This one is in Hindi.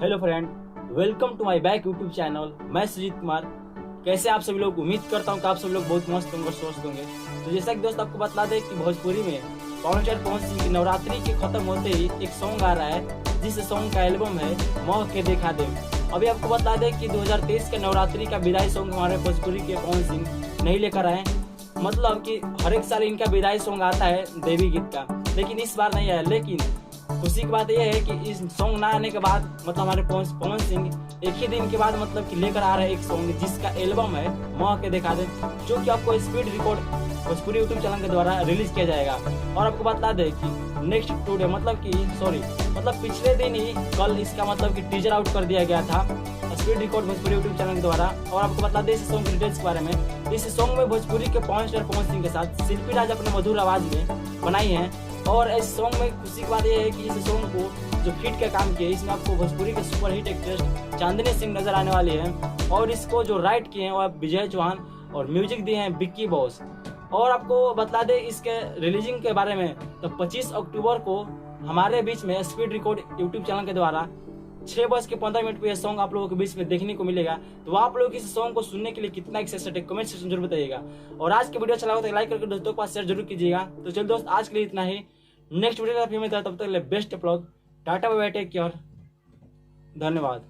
Hello friend, welcome to my back YouTube channel. मैं सुजीत कुमार। कैसे आप सभी लोग? उम्मीद करता हूँ कि आप सभी लोग बहुत मस्त होंगे और स्वस्थ होंगे। तो जैसा कि दोस्त आपको बता दें कि भोजपुरी में पवन सिंह की नवरात्रि के खत्म होते ही एक सॉन्ग आ रहा है, जिस सॉन्ग का एल्बम है मौह के देखा दे। अभी आपको बता दें कि 2023 के नवरात्रि का विदाई सॉन्ग हमारे भोजपुरी के पवन सिंह नहीं लेकर आए। मतलब कि हर एक साल इनका विदाई सॉन्ग आता है देवी गीत का, लेकिन इस बार नहीं आया। लेकिन खुशी की बात यह है कि इस सॉन्ग ना आने के बाद मतलब हमारे पवन सिंह एक ही दिन के बाद मतलब कि लेकर आ रहे हैं एक सॉन्ग जिसका एल्बम है मौह के देखा दे, जो कि आपको speed record Bhojpuri YouTube channel के द्वारा रिलीज किया जाएगा। और आपको बता दें कि नेक्स्ट टुडे मतलब पिछले दिन ही कल इसका मतलब कि टीजर आउट कर दिया गया था speed record Bhojpuri YouTube channel के द्वारा। और आपको बता दें इस सॉन्ग के डिटेल्स के बारे में। इस सॉन्ग में भोजपुरी के पवन स्टार पवन सिंह के साथ शिल्पी राज अपने मधुर आवाज में बनाई है। और इस सॉन्ग में खुशी की बात यह है कि इस सॉन्ग को जो फिट का काम किया, इसमें आपको भोजपुरी के सुपर हिट एक्ट्रेस चांदनी सिंह नजर आने वाली है। और इसको जो राइट किए हैं वो विजय चौहान और म्यूजिक दिए हैं बिक्की बॉस। और आपको बता दें इसके रिलीजिंग के बारे में, तो 25 अक्टूबर को हमारे बीच में स्पीड रिकॉर्ड यूट्यूब चैनल के द्वारा 6:15 पे यह सॉन्ग आप लोगों के बीच में देखने को मिलेगा। तो आप लोग इस सॉन्ग को सुनने के लिए कितना एक्साइटेड है कमेंट सेक्शन जरूर बताइएगा। और आज की वीडियो अच्छा लगा तो लाइक करके दोस्तों के पास शेयर जरूर कीजिएगा। तो चलिए दोस्त, आज के लिए इतना ही। नेक्स्ट वीडियो का फिर मिलता है, तब तक के लिए best of luck. Tata bye bye, take care, धन्यवाद।